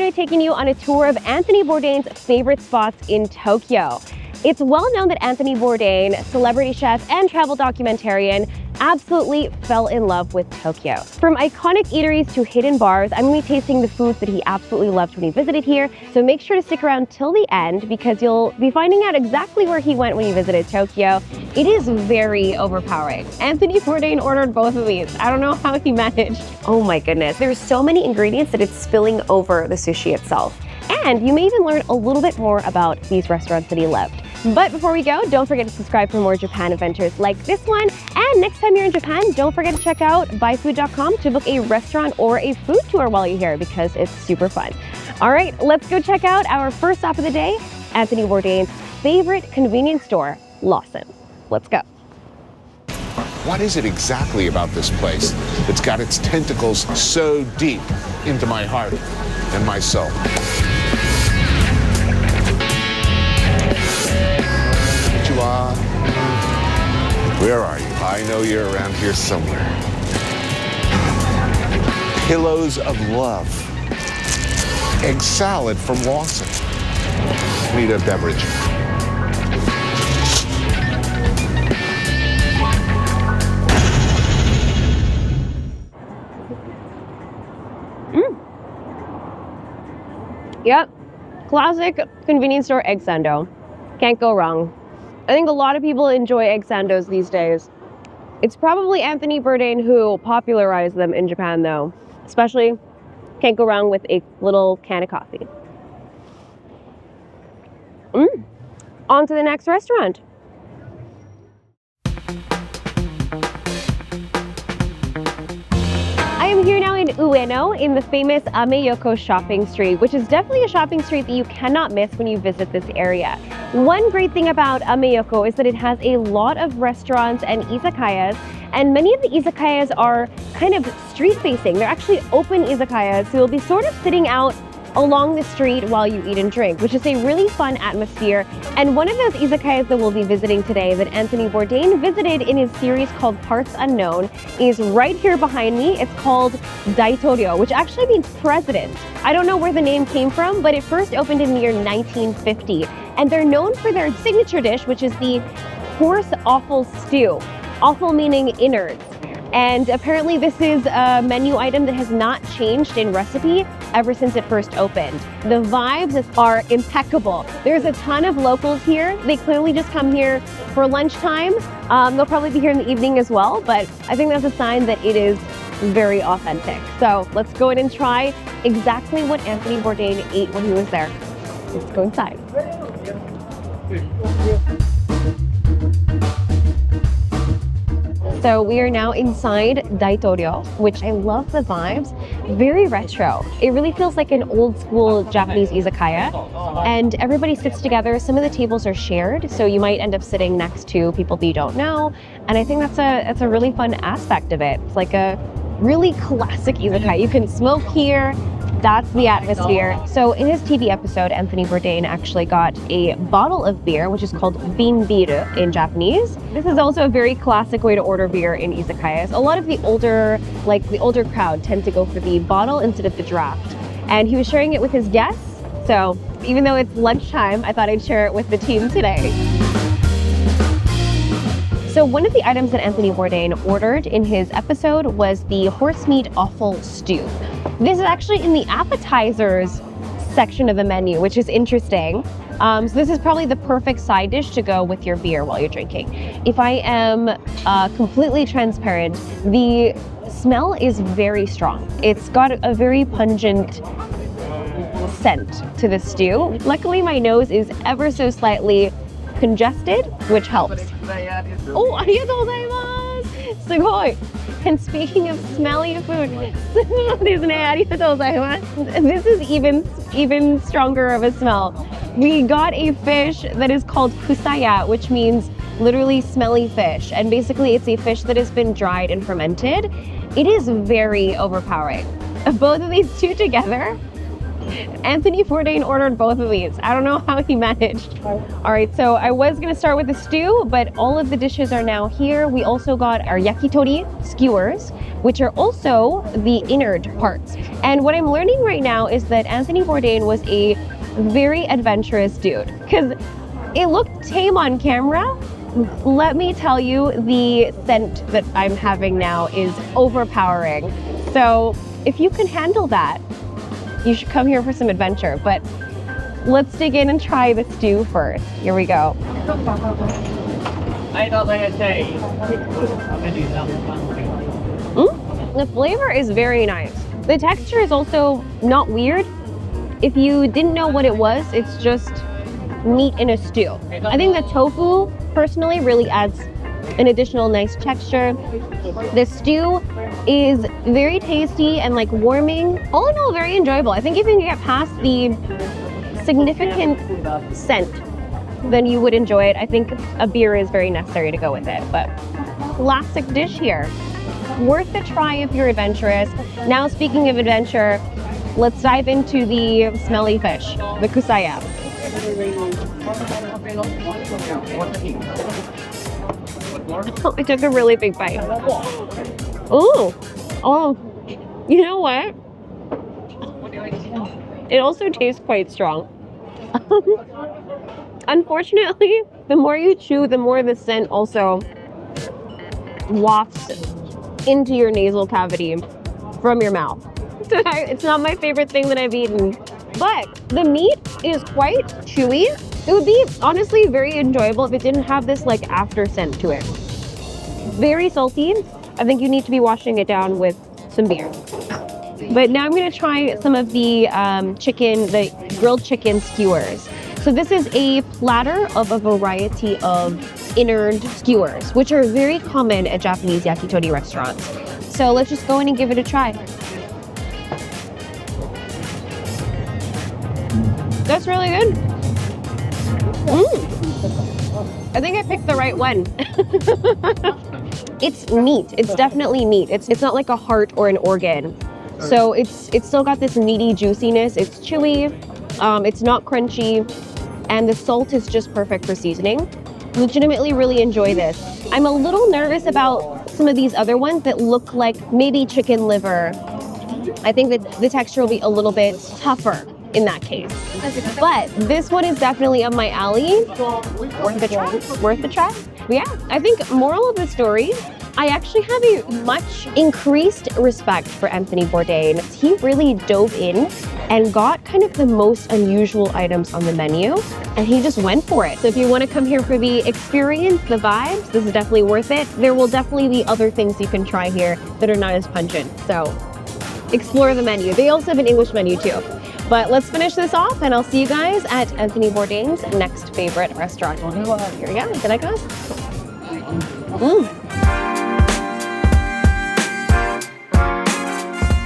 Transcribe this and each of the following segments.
going to be taking you on a tour of Anthony Bourdain's favorite spots in Tokyo. It's well known that Anthony Bourdain, celebrity chef and travel documentarian, absolutely fell in love with Tokyo. From iconic eateries to hidden bars, I'm going to be tasting the foods that he absolutely loved when he visited here. So make sure to stick around till the end because you'll be finding out exactly where he went when he visited Tokyo. It is very overpowering. Anthony Bourdain ordered both of these. I don't know how he managed. Oh my goodness. There's so many ingredients that it's spilling over the sushi itself. And you may even learn a little bit more about these restaurants that he loved. But before we go, don't forget to subscribe for more Japan adventures like this one. And next time you're in Japan, don't forget to check out byfood.com to book a restaurant or a food tour while you're here because it's super fun. All right, let's go check out our first stop of the day, Anthony Bourdain's favorite convenience store, Lawson. Let's go. What is it exactly about this place that's got its tentacles so deep into my heart and my soul? Where are you? I know you're around here somewhere. Pillows of love. Egg salad from Lawson. Need a beverage. Yep, classic convenience store egg sando. Can't go wrong. I think a lot of people enjoy egg sandos these days. It's probably Anthony Bourdain who popularized them in Japan though. Especially, can't go wrong with a little can of coffee. On to the next restaurant. I am here now in Ueno in the famous Ameyoko shopping street, which is definitely a shopping street that you cannot miss when you visit this area. One great thing about Ameyoko is that it has a lot of restaurants and izakayas, and many of the izakayas are kind of street-facing. They're actually open izakayas, so you'll be sort of sitting out along the street while you eat and drink, which is a really fun atmosphere. And one of those izakayas that we'll be visiting today that Anthony Bourdain visited in his series called Parts Unknown is right here behind me. It's called Daitoryo, which actually means president. I don't know where the name came from, but it first opened in the year 1950. And they're known for their signature dish, which is the horse offal stew. Offal meaning innards. And apparently this is a menu item that has not changed in recipe ever since it first opened. The vibes are impeccable. There's a ton of locals here. They clearly just come here for lunchtime. They'll probably be here in the evening as well, but I think that's a sign that it is very authentic. So let's go in and try exactly what Anthony Bourdain ate when he was there. Let's go inside. So we are now inside Daitoryo, which I love the vibes. Very retro. It really feels like an old school Japanese izakaya. And everybody sits together. Some of the tables are shared, so you might end up sitting next to people that you don't know. And I think that's a really fun aspect of it. It's like a really classic izakaya. You can smoke here. That's the atmosphere. So in his TV episode, Anthony Bourdain actually got a bottle of beer, which is called binbiru in Japanese. This is also a very classic way to order beer in izakayas. A lot of the older crowd tend to go for the bottle instead of the draft. And he was sharing it with his guests. So even though it's lunchtime, I thought I'd share it with the team today. So one of the items that Anthony Bourdain ordered in his episode was the horse meat offal stew. This is actually in the appetizers section of the menu, which is interesting. So this is probably the perfect side dish to go with your beer while you're drinking. If I am completely transparent, the smell is very strong. It's got a very pungent scent to the stew. Luckily, my nose is ever so slightly congested, which helps. Oh, arigatou gozaimasu! Sugoi! And speaking of smelly food, this is even stronger of a smell. We got a fish that is called kusaya, which means literally smelly fish. And basically it's a fish that has been dried and fermented. It is very overpowering. Both of these two together, Anthony Bourdain ordered both of these. I don't know how he managed. All right, so I was gonna start with the stew, but all of the dishes are now here. We also got our yakitori skewers, which are also the innard parts. And what I'm learning right now is that Anthony Bourdain was a very adventurous dude, because it looked tame on camera. Let me tell you, the scent that I'm having now is overpowering. So if you can handle that, you should come here for some adventure. But let's dig in and try the stew first. Here we go. The flavor is very nice. The texture is also not weird. If you didn't know what it was, it's just meat in a stew. I think the tofu personally really adds an additional nice texture. The stew is very tasty and like warming. All in all, very enjoyable. I think if you can get past the significant scent, then you would enjoy it. I think a beer is very necessary to go with it, but classic dish here. Worth a try if you're adventurous. Now, speaking of adventure, let's dive into the smelly fish, the kusaya. Oh, I took a really big bite. Ooh, oh, you know what? It also tastes quite strong. Unfortunately, the more you chew, the more the scent also wafts into your nasal cavity from your mouth. It's not my favorite thing that I've eaten, but the meat is quite chewy. It would be honestly very enjoyable if it didn't have this like after scent to it. Very salty. I think you need to be washing it down with some beer. But now I'm gonna try some of the the grilled chicken skewers. So this is a platter of a variety of innard skewers, which are very common at Japanese yakitori restaurants. So let's just go in and give it a try. That's really good. I think I picked the right one. It's meat. It's definitely meat. It's not like a heart or an organ. So it's still got this meaty juiciness. It's chewy. It's not crunchy, and the salt is just perfect for seasoning. Legitimately really enjoy this. I'm a little nervous about some of these other ones that look like maybe chicken liver. I think that the texture will be a little bit tougher in that case. But this one is definitely up my alley. Worth a try. Worth a try. Yeah, I think moral of the story, I actually have a much increased respect for Anthony Bourdain. He really dove in and got kind of the most unusual items on the menu, and he just went for it. So if you want to come here for the experience, the vibes, this is definitely worth it. There will definitely be other things you can try here that are not as pungent. So explore the menu. They also have an English menu too. But let's finish this off, and I'll see you guys at Anthony Bourdain's next favorite restaurant. Here we go. Itadakimasu.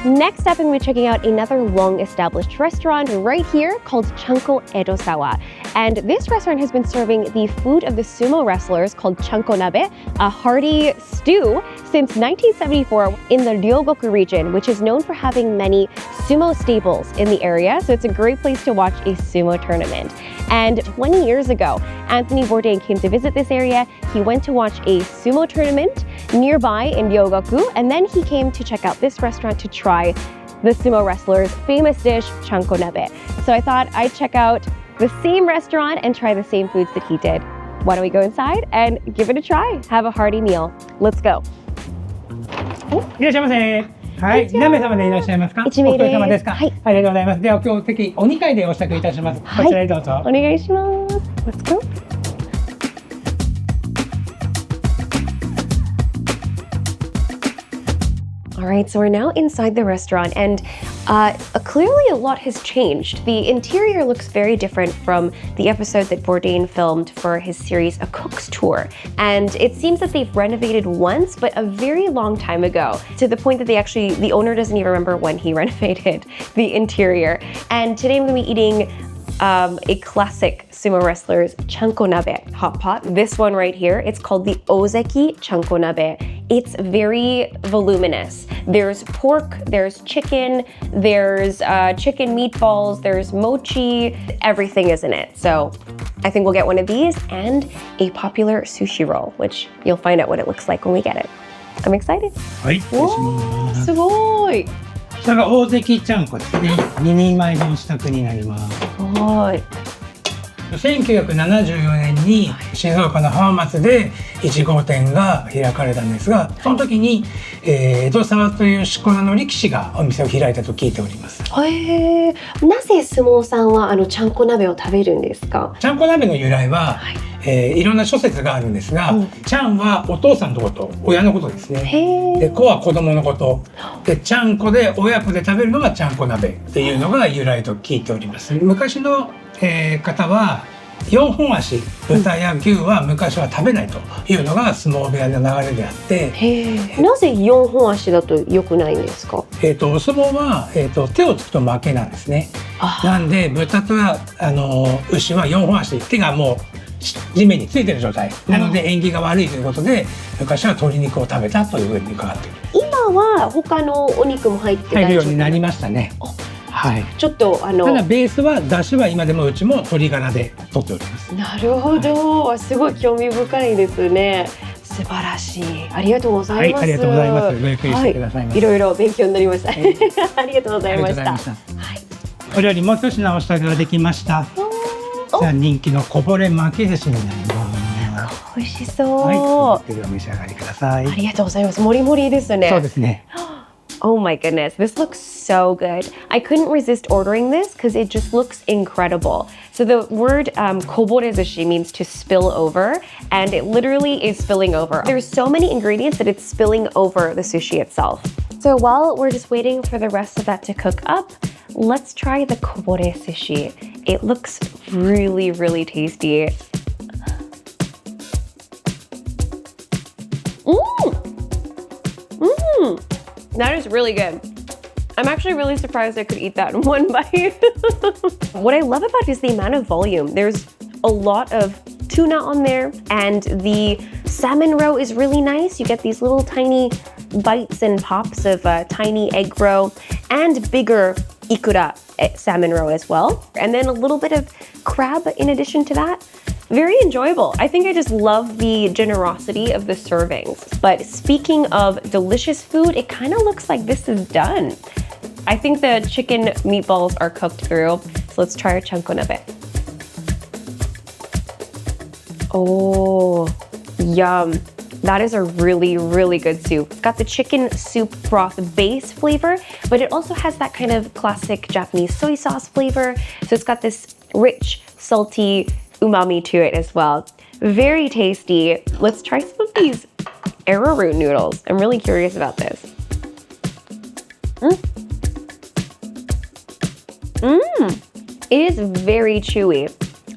Next up, I'm going to be checking out another long-established restaurant right here called Chanko Edosawa. And this restaurant has been serving the food of the sumo wrestlers called Chanko Nabe, a hearty stew, since 1974 in the Ryogoku region, which is known for having many sumo stables in the area. So it's a great place to watch a sumo tournament. And 20 years ago, Anthony Bourdain came to visit this area. He went to watch a sumo tournament nearby in Ryogoku, and then he came to check out this restaurant to try the sumo wrestler's famous dish, Chanko Nabe. So I thought I'd check out the same restaurant and try the same foods that he did. Why don't we go inside and give it a try? Have a hearty meal. Let's go. いらっしゃいませ。はい、何名様でいらっしゃいますか。1名です。お疲れ様ですか。はい。ありがとうございます。では今日席お2階でお支度いたします。こちらへどうぞ。お願いします。Let's go. All right, so we're now inside the restaurant, and clearly a lot has changed. The interior looks very different from the episode that Bourdain filmed for his series A Cook's Tour. And it seems that they've renovated once, but a very long time ago, to the point that the owner doesn't even remember when he renovated the interior. And today I'm gonna be eating a classic sumo wrestler's Chanko Nabe hot pot. This one right here, it's called the Ozeki Chanko Nabe. It's very voluminous. There's pork, there's chicken, there's chicken meatballs, there's mochi, everything is in it. So I think we'll get one of these and a popular sushi roll, which you'll find out what it looks like when we get it. I'm excited. はい、失礼します。すごい。こちらが大関ちゃんこですね。2人前分支度になります。はい。1974年に静岡の浜松で1号店が開かれたんですが、その時に、江戸沢というしこ名の力士がお店を開いたと聞いております。へえ。なぜ相撲さんはちゃんこ鍋を食べるんですか？ちゃんこ鍋の由来は、いろんな諸説があるんですが、ちゃんはお父さんのこと、親のことですね。で、こは子供のこと。で、ちゃんこで親子で食べるのがちゃんこ鍋っていうのが由来と聞いております。昔の方は4本足、豚や牛は昔は食べないというのが相撲部屋の流れであって、なぜ4本足だと良くないんですか？お相撲は、手をつくと負けなんですね。なんで豚と牛は4本足、手がもう地面についてる状態なので縁起が悪いということで昔は鶏肉を食べたというふうに伺っている。今は他のお肉も入って入るようになりましたね。はい、ちょっとただベースは出汁は今でもうちも鶏ガラで取っております。なるほど、すごい興味深いですね。素晴らしい。ありがとうございます。はい、ありがとうございます。ごゆっくりしてくださいませ。いろいろ勉強になりました。ありがとうございました。はい、お料理もう一品お支度ができました。じゃあ人気のこぼれ巻き寿司になります。美味しそう。はい、お召し上がりください。ありがとうございます。もりもりですね。そうですね。Oh my goodness, this looks so good. I couldn't resist ordering this because it just looks incredible. So the word koborezushi means to spill over, and it literally is spilling over. There's so many ingredients that it's spilling over the sushi itself. So while we're just waiting for the rest of that to cook up, let's try the koborezushi. It looks really, really tasty. That is really good. I'm actually really surprised I could eat that in one bite. What I love about it is the amount of volume. There's a lot of tuna on there, and the salmon roe is really nice. You get these little tiny bites and pops of tiny egg roe and bigger ikura salmon roe as well. And then a little bit of crab in addition to that. Very enjoyable. I think I just love the generosity of the servings. But speaking of delicious food, it kind of looks like this is done. I think the chicken meatballs are cooked through. So let's try our chanko nabe. Oh, yum. That is a really, really good soup. It's got the chicken soup broth base flavor, but it also has that kind of classic Japanese soy sauce flavor. So it's got this rich, salty umami to it as well. Very tasty. Let's try some of these arrowroot noodles. I'm really curious about this. It is very chewy.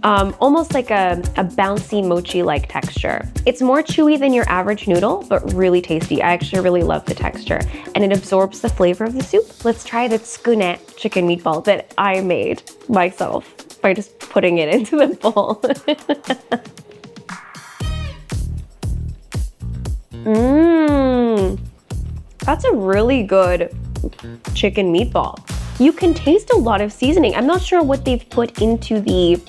Almost like a bouncy mochi-like texture. It's more chewy than your average noodle, but really tasty. I actually really love the texture, and it absorbs the flavor of the soup. Let's try the tsukune chicken meatball that I made myself by just putting it into the bowl. That's a really good chicken meatball. You can taste a lot of seasoning. I'm not sure what they've put into the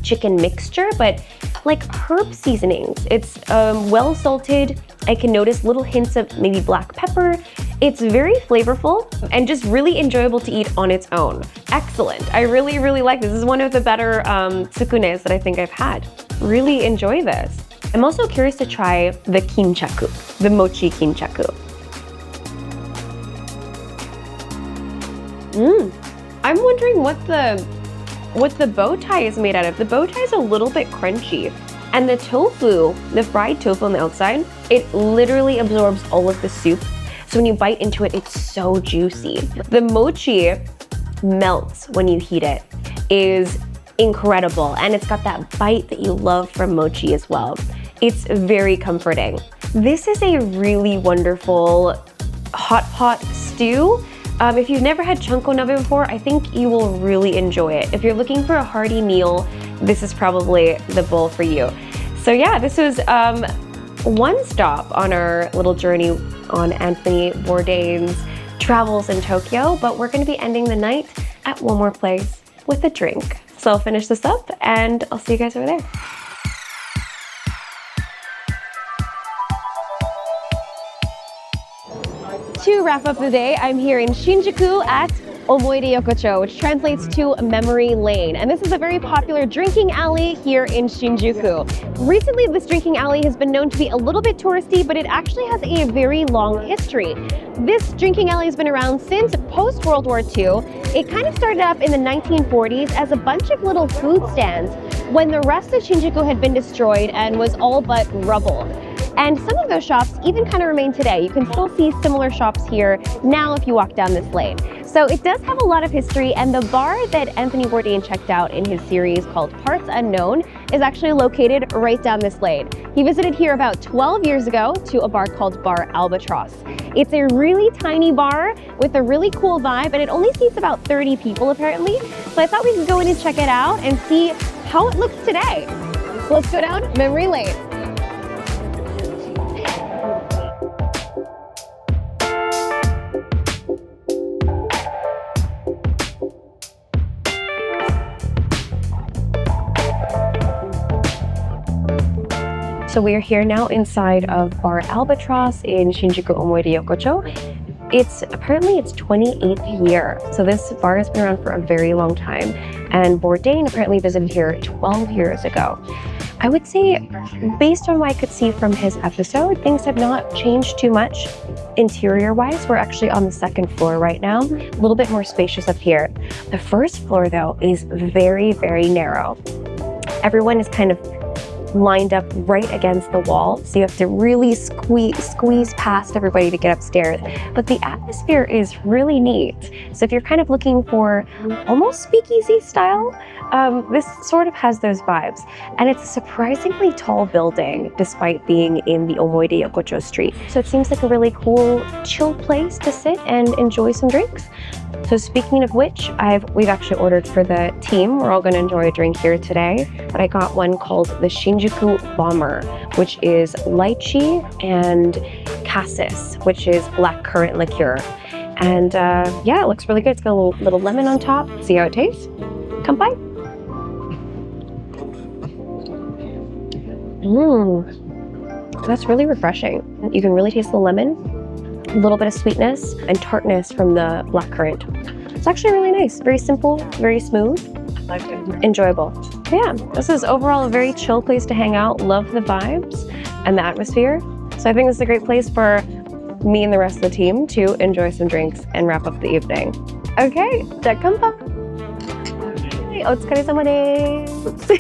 chicken mixture, but like herb seasonings. It's well salted. I can notice little hints of maybe black pepper. It's very flavorful and just really enjoyable to eat on its own. Excellent. I really, really like this. This is one of the better tsukunes that I think I've had. Really enjoy this. I'm also curious to try the kinchaku, the mochi kinchaku. I'm wondering what the bow tie is made out of. The bow tie is a little bit crunchy. And the tofu, the fried tofu on the outside, it literally absorbs all of the soup. So when you bite into it, it's so juicy. The mochi melts when you heat it, is incredible. And it's got that bite that you love from mochi as well. It's very comforting. This is a really wonderful hot pot stew. If you've never had chanko nabe before, I think you will really enjoy it. If you're looking for a hearty meal, this is probably the bowl for you. So yeah, this was one stop on our little journey on Anthony Bourdain's travels in Tokyo, but we're going to be ending the night at one more place with a drink. So I'll finish this up and I'll see you guys over there. To wrap up the day, I'm here in Shinjuku at Omoide Yokocho, which translates to Memory Lane. And this is a very popular drinking alley here in Shinjuku. Recently, this drinking alley has been known to be a little bit touristy, but it actually has a very long history. This drinking alley has been around since post-World War II. It kind of started up in the 1940s as a bunch of little food stands when the rest of Shinjuku had been destroyed and was all but rubble. And some of those shops even kind of remain today. You can still see similar shops here now if you walk down this lane. So it does have a lot of history, and the bar that Anthony Bourdain checked out in his series called Parts Unknown is actually located right down this lane. He visited here about 12 years ago to a bar called Bar Albatross. It's a really tiny bar with a really cool vibe, and it only seats about 30 people apparently. So I thought we could go in and check it out and see how it looks today. Let's go down memory lane. So we are here now inside of Bar Albatross in Shinjuku Omoide Yokocho. It's 28th year. So this bar has been around for a very long time. And Bourdain apparently visited here 12 years ago. I would say, based on what I could see from his episode, things have not changed too much interior-wise. We're actually on the second floor right now, a little bit more spacious up here. The first floor, though, is very, very narrow. Everyone is kind of lined up right against the wall, so you have to really squeeze past everybody to get upstairs. But the atmosphere is really neat. So if you're kind of looking for almost speakeasy style, this sort of has those vibes. And it's a surprisingly tall building despite being in the Omoide Yokocho street. So it seems like a really cool, chill place to sit and enjoy some drinks. So speaking of which, we've actually ordered for the team. We're all going to enjoy a drink here today. But I got one called the Shinjuku Bomber, which is lychee, and cassis, which is blackcurrant liqueur. And yeah, it looks really good. It's got a little lemon on top. See how it tastes? Come by. That's really refreshing. You can really taste the lemon. A little bit of sweetness and tartness from the blackcurrant. It's actually really nice. Very simple, very smooth, enjoyable. Yeah, this is overall a very chill place to hang out. Love the vibes and the atmosphere. So I think this is a great place for me and the rest of the team to enjoy some drinks and wrap up the evening. Okay, jakampa. Otsukaresama desu.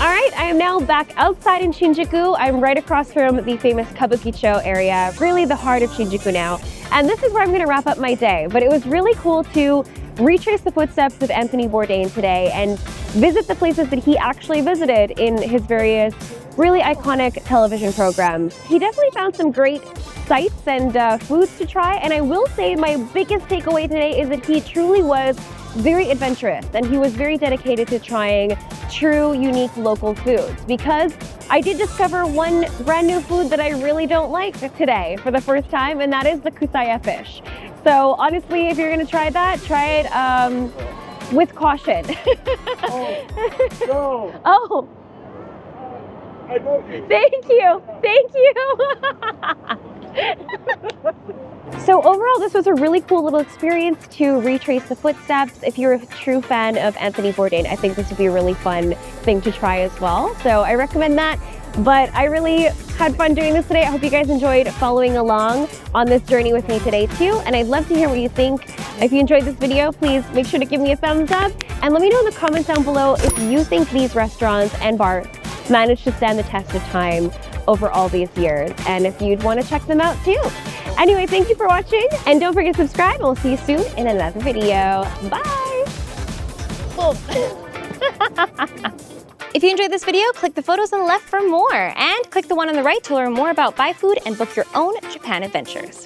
All right, I am now back outside in Shinjuku. I'm right across from the famous Kabukicho area, really the heart of Shinjuku now. And this is where I'm gonna wrap up my day. But it was really cool to retrace the footsteps of Anthony Bourdain today and visit the places that he actually visited in his various really iconic television programs. He definitely found some great sights and foods to try. And I will say my biggest takeaway today is that he truly was very adventurous, and he was very dedicated to trying true, unique local foods, because I did discover one brand new food that I really don't like today for the first time, and that is the kusaya fish. So honestly, if you're gonna try that, try it with caution. No. Oh. I love you. Thank you. Thank you. So overall, this was a really cool little experience to retrace the footsteps. If you're a true fan of Anthony Bourdain, I think this would be a really fun thing to try as well. So I recommend that. But I really had fun doing this today. I hope you guys enjoyed following along on this journey with me today too. And I'd love to hear what you think. If you enjoyed this video, please make sure to give me a thumbs up. And let me know in the comments down below if you think these restaurants and bars managed to stand the test of time over all these years, and if you'd want to check them out too. Anyway, thank you for watching, and don't forget to subscribe, and we'll see you soon in another video. Bye! If you enjoyed this video, click the photos on the left for more, and click the one on the right to learn more about byFood and book your own Japan adventures.